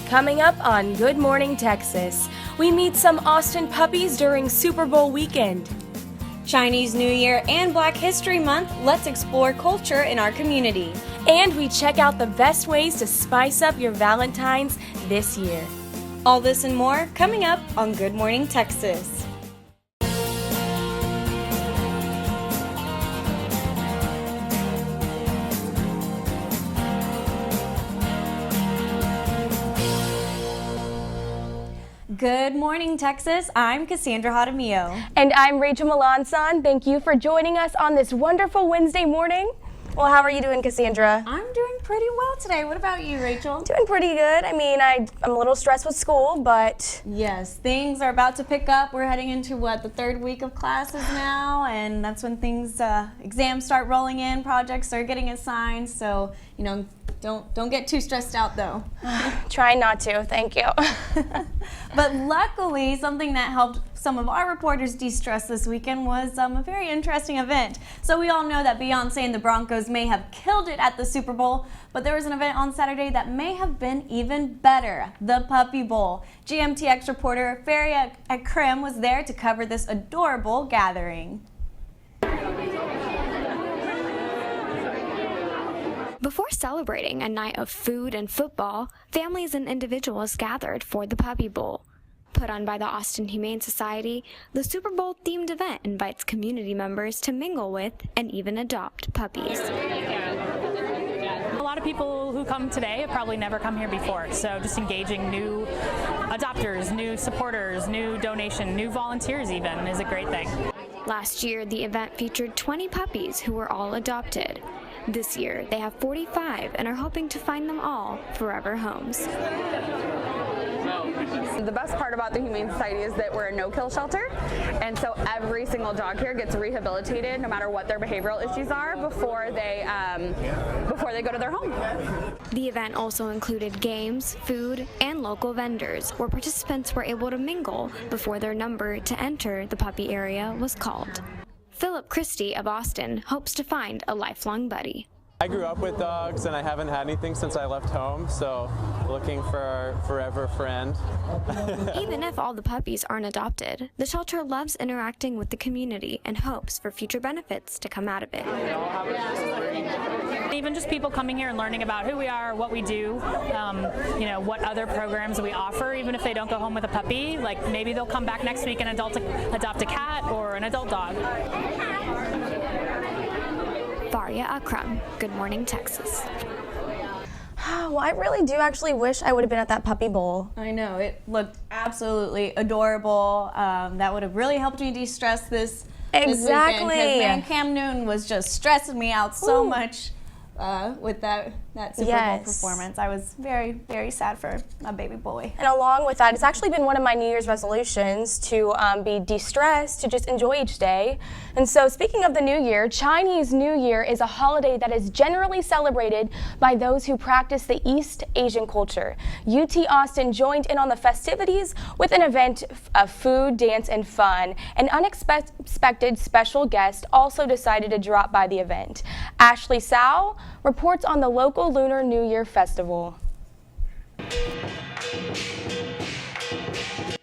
Coming up on Good Morning Texas, we meet some Austin puppies during Super Bowl weekend. Chinese New Year and Black History Month, let's explore culture in our community. And we check out the best ways to spice up your Valentine's this year. All this and more coming up on Good Morning Texas. Good morning, Texas. I'm Cassandra Jaramillo. And I'm Rachel Melanson. Thank you for joining us on this wonderful Wednesday morning. Well, how are you doing, Cassandra? I'm doing pretty well today. What about you, Rachel? Doing pretty good. I mean, I'm a little stressed with school, but... Yes, things are about to pick up. We're heading into, the third week of classes now, and that's when exams start rolling in, projects are getting assigned, so, don't get too stressed out, though. Trying not to, thank you. But luckily, something that helped some of our reporters de-stress this weekend was a very interesting event. So we all know that Beyonce and the Broncos may have killed it at the Super Bowl, but there was an event on Saturday that may have been even better, the Puppy Bowl. GMTX reporter Faria Akram was there to cover this adorable gathering. Before celebrating a night of food and football, families and individuals gathered for the Puppy Bowl. Put on by the Austin Humane Society, the Super Bowl-themed event invites community members to mingle with and even adopt puppies. A lot of people who come today have probably never come here before, so just engaging new adopters, new supporters, new donation, new volunteers even is a great thing. Last year, the event featured 20 puppies who were all adopted. This year, they have 45 and are hoping to find them all forever homes. The best part about the Humane Society is that we're a no-kill shelter, and so every single dog here gets rehabilitated no matter what their behavioral issues are before they go to their home. The event also included games, food, and local vendors where participants were able to mingle before their number to enter the puppy area was called. Philip Christie of Austin hopes to find a lifelong buddy. I grew up with dogs and I haven't had anything since I left home, so looking for a forever friend. Even if all the puppies aren't adopted, the shelter loves interacting with the community and hopes for future benefits to come out of it. Even just people coming here and learning about who we are, what we do, what other programs we offer, even if they don't go home with a puppy, like maybe they'll come back next week and adopt a cat or an adult dog. Faria Akram, Good Morning Texas. Well, I really do actually wish I would have been at that Puppy Bowl. I know, it looked absolutely adorable. That would have really helped me de-stress this Exactly. Because man, Cam Newton was just stressing me out so much with that Super Bowl performance. I was very, very sad for my baby boy. And along with that, it's actually been one of my New Year's resolutions to be de-stressed, to just enjoy each day. And so speaking of the New Year, Chinese New Year is a holiday that is generally celebrated by those who practice the East Asian culture. UT Austin joined in on the festivities with an event of food, dance, and fun. An unexpected special guest also decided to drop by the event. Ashley Sao reports on the local Lunar New Year festival.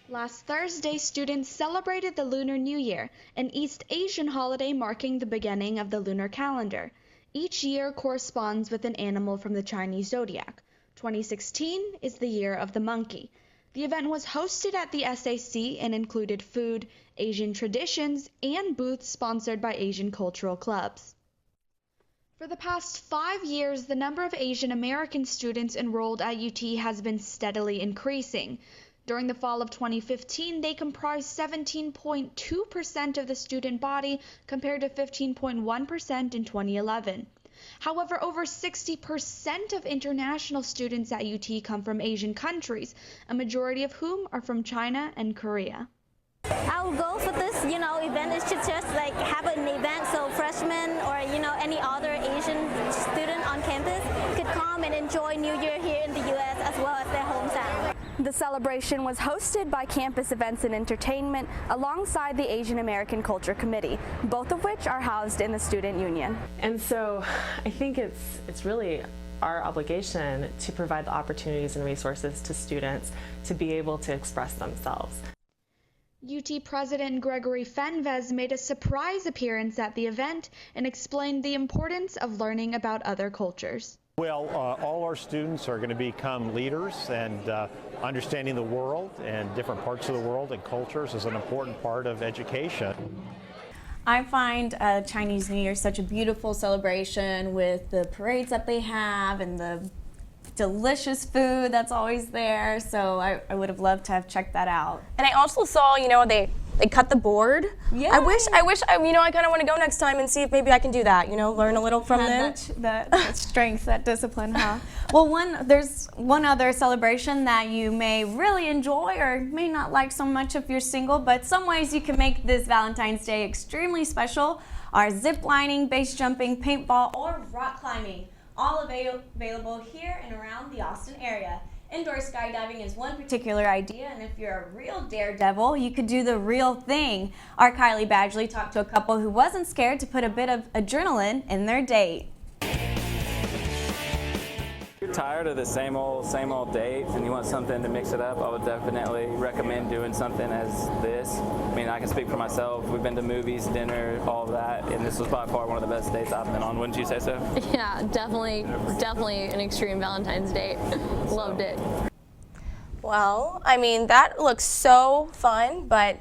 Last Thursday, students celebrated the Lunar New Year, an East Asian holiday marking the beginning of the lunar calendar. Each year corresponds with an animal from the Chinese zodiac. 2016 is the year of the monkey. The event was hosted at the SAC and included food, Asian traditions, and booths sponsored by Asian cultural clubs. For the past 5 years, the number of Asian American students enrolled at UT has been steadily increasing. During the fall of 2015, they comprised 17.2% of the student body compared to 15.1% in 2011. However, over 60% of international students at UT come from Asian countries, a majority of whom are from China and Korea. Our goal for this, event is to just have an event so freshmen or, any other Asian student on campus could come and enjoy New Year here in the U.S. as well as their hometown. The celebration was hosted by Campus Events and Entertainment alongside the Asian American Culture Committee, both of which are housed in the Student Union. And so I think it's really our obligation to provide the opportunities and resources to students to be able to express themselves. UT President Gregory Fenves made a surprise appearance at the event and explained the importance of learning about other cultures. Well, all our students are going to become leaders, and understanding the world and different parts of the world and cultures is an important part of education. I find Chinese New Year such a beautiful celebration with the parades that they have and the delicious food that's always there. So I would have loved to have checked that out. And I also saw, they cut the board. Yeah. I wish, I kind of want to go next time and see if maybe I can do that, learn a little from them. That strength, that discipline, huh? Well, there's one other celebration that you may really enjoy or may not like so much if you're single, but some ways you can make this Valentine's Day extremely special are zip lining, base jumping, paintball, or rock climbing, all available here and around the Austin area. Indoor skydiving is one particular idea, and if you're a real daredevil, you could do the real thing. Our Kylie Badgley talked to a couple who wasn't scared to put a bit of adrenaline in their date. If you're tired of the same old dates and you want something to mix it up, I would definitely recommend doing something as this. I mean, I can speak for myself. We've been to movies, dinner, all of that, and this was by far one of the best dates I've been on. Wouldn't you say so? Yeah, definitely an extreme Valentine's date. Loved it. Well, that looks so fun, but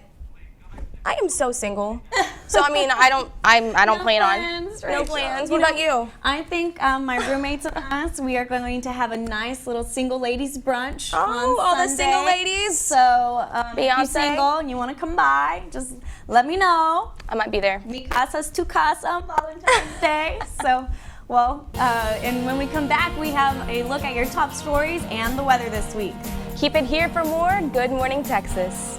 I am so single. So I don't plan on. No plans. What about you? I think my roommates and us, we are going to have a nice little single ladies brunch on all the Sunday. single ladies. So if you're Beyonce. single and you want to come by, just let me know. I might be there. Mi casa's tu casa on Valentine's Day. So, and when we come back, we have a look at your top stories and the weather this week. Keep it here for more Good Morning Texas.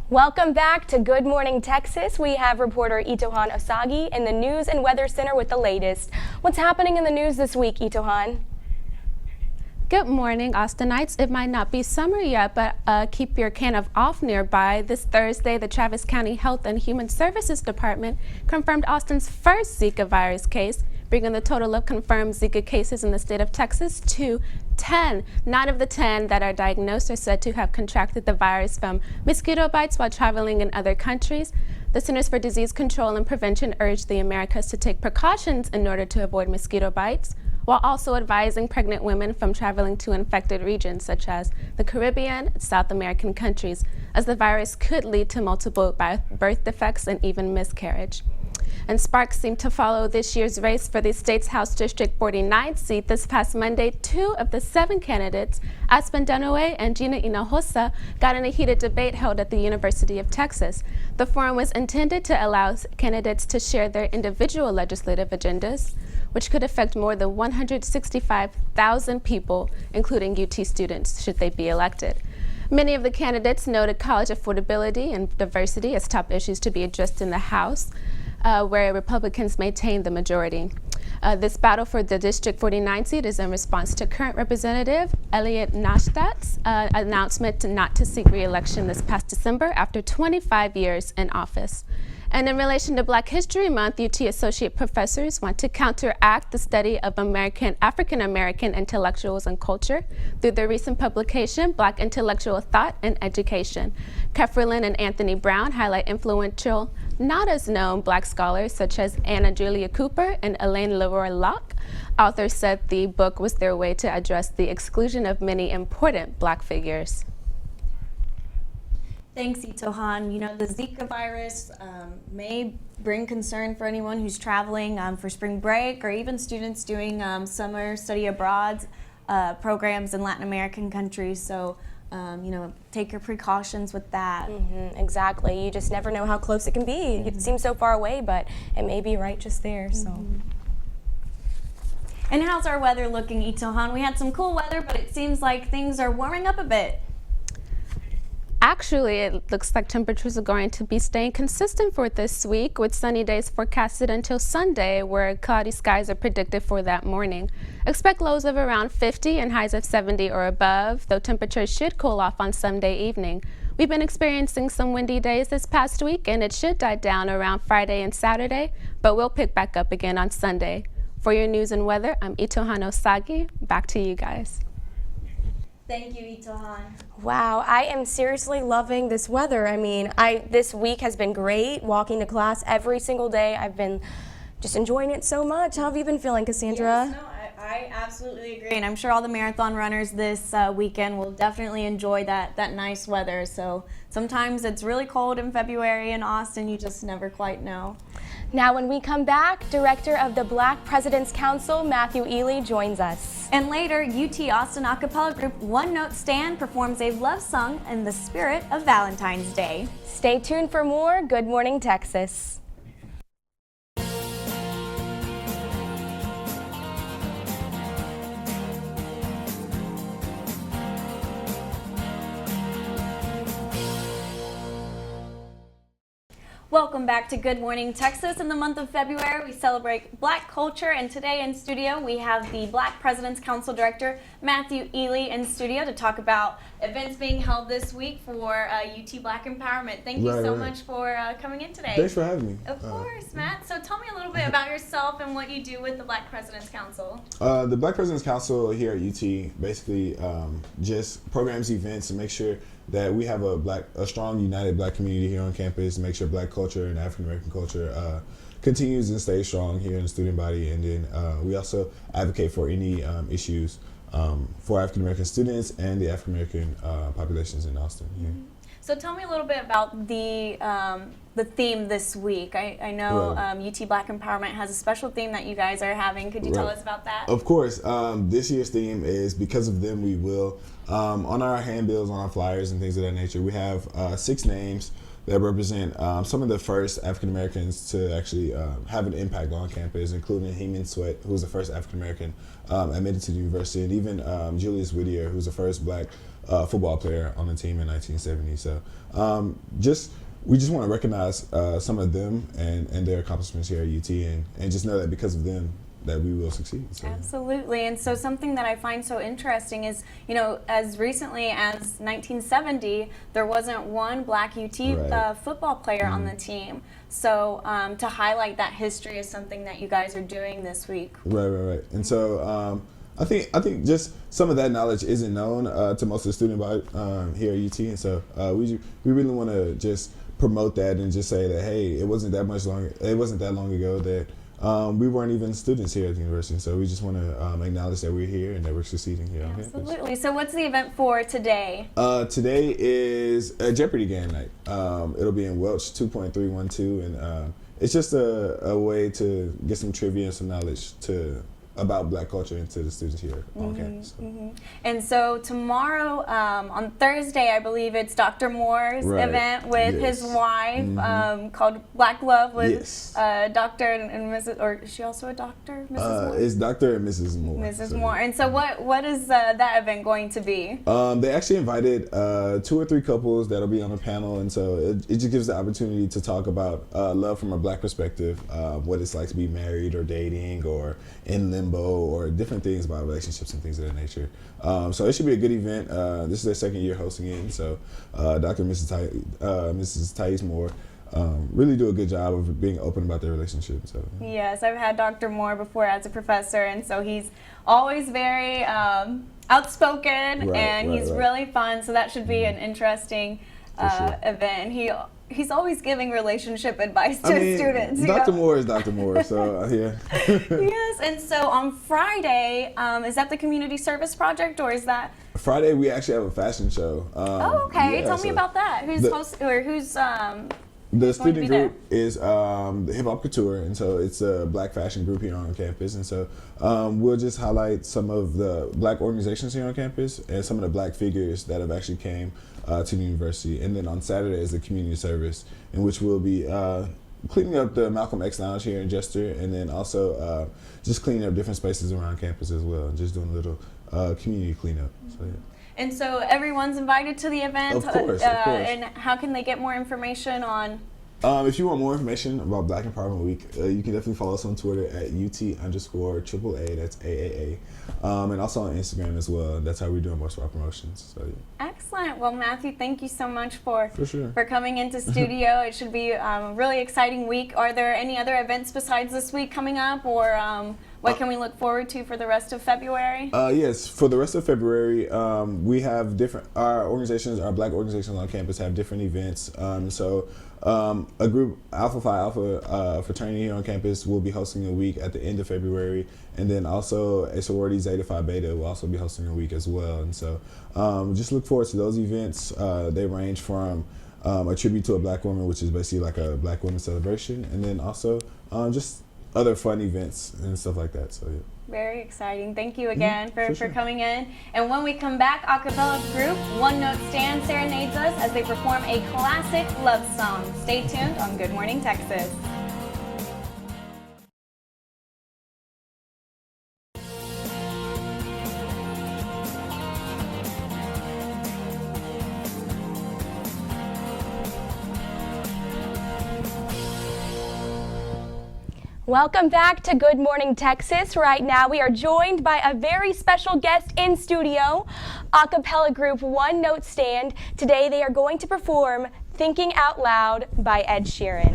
Welcome back to Good Morning Texas. We have reporter Itohan Osagi in the News and Weather Center with the latest. What's happening in the news this week, Itohan? Good morning, Austinites. It might not be summer yet, but keep your can of off nearby. This Thursday, the Travis County Health and Human Services Department confirmed Austin's first Zika virus case, bringing the total of confirmed Zika cases in the state of Texas to 10. 9 of the 10 that are diagnosed are said to have contracted the virus from mosquito bites while traveling in other countries. The Centers for Disease Control and Prevention urged the Americas to take precautions in order to avoid mosquito bites, while also advising pregnant women from traveling to infected regions such as the Caribbean and South American countries, as the virus could lead to multiple birth defects and even miscarriage. And sparks seem to follow this year's race for the state's House District 49 seat. This past Monday, 2 of the 7 candidates, Aspen Dunaway and Gina Hinojosa, got in a heated debate held at the University of Texas. The forum was intended to allow candidates to share their individual legislative agendas, which could affect more than 165,000 people, including UT students, should they be elected. Many of the candidates noted college affordability and diversity as top issues to be addressed in the House, where Republicans maintain the majority. This battle for the District 49 seat is in response to current Representative Elliot Nastadt's announcement not to seek re-election this past December after 25 years in office. And in relation to Black History Month, UT associate professors want to counteract the study of African American intellectuals and culture through their recent publication, Black Intellectual Thought and Education. Kefferlin and Anthony Brown highlight influential, not as known Black scholars such as Anna Julia Cooper and Elaine Leroy Locke. Authors said the book was their way to address the exclusion of many important Black figures. Thanks, Itohan. The Zika virus may bring concern for anyone who's traveling for spring break or even students doing summer study abroad programs in Latin American countries. So, take your precautions with that. Exactly. You just never know how close it can be. It seems so far away, but it may be right just there. So. And how's our weather looking, Itohan? We had some cool weather, but it seems like things are warming up a bit. Actually, it looks like temperatures are going to be staying consistent for this week, with sunny days forecasted until Sunday, where cloudy skies are predicted for that morning. Expect lows of around 50 and highs of 70 or above, though temperatures should cool off on Sunday evening. We've been experiencing some windy days this past week, and it should die down around Friday and Saturday, but will pick back up again on Sunday. For your news and weather, I'm Itohan Osagi. Back to you guys. Thank you, Itohan. Wow, I am seriously loving this weather. I mean, this week has been great, walking to class every single day. I've been just enjoying it so much. How have you been feeling, Cassandra? Yes, no, I absolutely agree, and I'm sure all the marathon runners this weekend will definitely enjoy that nice weather. So sometimes it's really cold in February in Austin, you just never quite know. Now when we come back, Director of the Black President's Council, Matthew Ely, joins us. And later, UT Austin a cappella group One Note Stand performs a love song in the spirit of Valentine's Day. Stay tuned for more Good Morning Texas. Welcome back to Good Morning Texas. In the month of February, we celebrate Black culture, and today in studio we have the Black President's Council Director, Matthew Ely, in studio to talk about events being held this week for UT Black Empowerment. Thank you so much for coming in today. Thanks for having me. Of course, Matt. So tell me a little bit about yourself and what you do with the Black President's Council. The Black President's Council here at UT basically just programs events to make sure that we have a strong, united Black community here on campus, make sure Black culture and African American culture continues and stays strong here in the student body. And then we also advocate for any issues for African American students and the African American populations in Austin. Yeah. So tell me a little bit about the theme this week. I know UT Black Empowerment has a special theme that you guys are having. Could you tell us about that? Of course. This year's theme is Because of Them We Will. On our handbills, on our flyers and things of that nature, we have 6 names that represent some of the first African Americans to actually have an impact on campus, including Heman Sweat, who was the first African American admitted to the university, and even Julius Whittier, who's the first Black football player on the team in 1970. So we just want to recognize some of them and their accomplishments here at UT, and just know that because of them, that we will succeed. So. Absolutely. And so something that I find so interesting is, you know, as recently as 1970, there wasn't one Black UT football player on the team. So to highlight that history is something that you guys are doing this week. Right. And so I think just some of that knowledge isn't known to most of the student body here at UT, and so we really want to just promote that and just say that, hey, it wasn't that long ago that we weren't even students here at the university, so we just want to acknowledge that we're here and that we're succeeding here on campus. Absolutely. So what's the event for today? Today is a Jeopardy game night. It'll be in Welch 2.312, and it's just a way to get some trivia and some knowledge about Black culture into the students here on campus. And so tomorrow, on Thursday, I believe it's Dr. Moore's event with his wife called Black Love with Dr. and Mrs. Or is she also a doctor, Mrs. Moore? It's Dr. and Mrs. Moore. Mrs. Moore. And so what is that event going to be? They actually invited 2 or 3 couples that'll be on a panel, and so it just gives the opportunity to talk about love from a Black perspective, what it's like to be married or dating or in limbo, or different things about relationships and things of that nature. So it should be a good event. This is their 2nd year hosting it, so Dr. and Mrs. Thais Moore really do a good job of being open about their relationship. So. Yes, I've had Dr. Moore before as a professor, and so he's always very outspoken, and he's really fun, so that should be an interesting event. He's always giving relationship advice to his students. Dr. Moore is Dr. Moore, so yeah. Yes, and so on Friday, is that the community service project, or is that? Friday we actually have a fashion show. Okay. Tell me about that. Who's the student group is the Hip Hop Couture, and so it's a Black fashion group here on campus, and so we'll just highlight some of the Black organizations here on campus and some of the Black figures that have actually came to the university. And then on Saturday is the community service, in which we'll be cleaning up the Malcolm X Lounge here in Jester, and then also just cleaning up different spaces around campus as well, and just doing a little community cleanup. So, yeah. And so everyone's invited to the event. Of course. And how can they get more information on? If you want more information about Black Empowerment Week, you can definitely follow us on Twitter at UT_AAA, that's AAA. And also on Instagram as well. That's how we're doing most of our promotions. So, yeah. Excellent. Well, Matthew, thank you so much for sure. for coming into studio. It should be a really exciting week. Are there any other events besides this week coming up, or what can we look forward to for the rest of February? Yes, for the rest of February, we have our Black organizations on campus have different events. A group, Alpha Phi Alpha fraternity here on campus, will be hosting a week at the end of February, and then also a sorority, Zeta Phi Beta, will also be hosting a week as well. And so just look forward to those events. They range from a tribute to a Black woman, which is basically like a Black woman celebration, and then also just other fun events and stuff like that. So, yeah. Very exciting. Thank you again for coming in. And when we come back, a cappella group One Note Stand serenades us as they perform a classic love song. Stay tuned on Good Morning Texas. Welcome back to Good Morning Texas. Right now we are joined by a very special guest in studio, a cappella group One Note Stand. Today they are going to perform Thinking Out Loud by Ed Sheeran.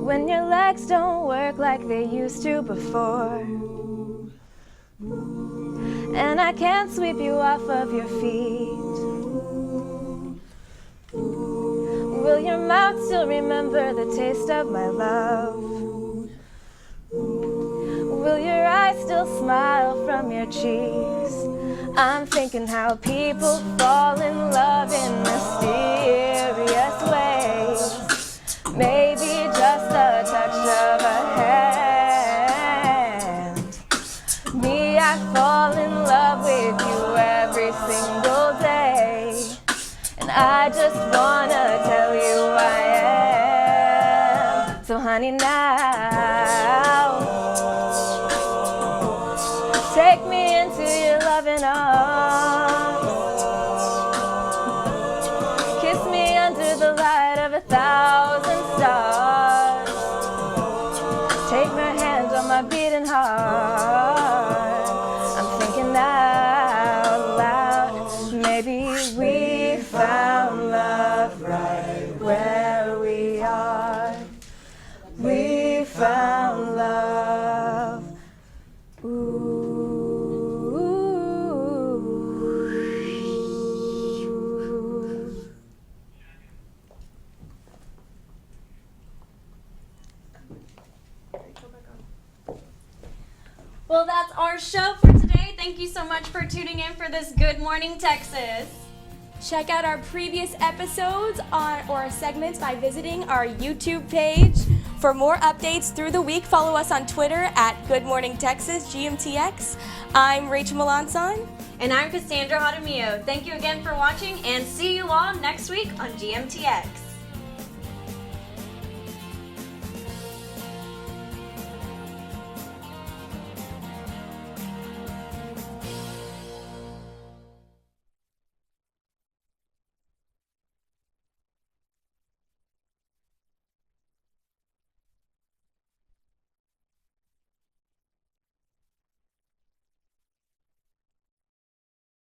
When your legs don't work like they used to before, and I can't sweep you off of your feet, will your mouth still remember the taste of my love? Will your eyes still smile from your cheeks? I'm thinking how people fall in love in mysterious ways. Maybe just a touch of a hand. Me, I fall in love with you every single day, and I just wanna tell you I am. So honey, now take me into your loving arms. Kiss me under the light of 1,000 stars. Take my hand on my beating heart. I'm thinking out loud. Maybe we found love right where we are. We found love. Ooh. Well, that's our show for today. Thank you so much for tuning in for this Good Morning Texas. Check out our previous episodes or segments by visiting our YouTube page. For more updates through the week, follow us on Twitter at Good Morning Texas, GMTX. I'm Rachel Melanson. And I'm Cassandra Jaramillo. Thank you again for watching, and see you all next week on GMTX.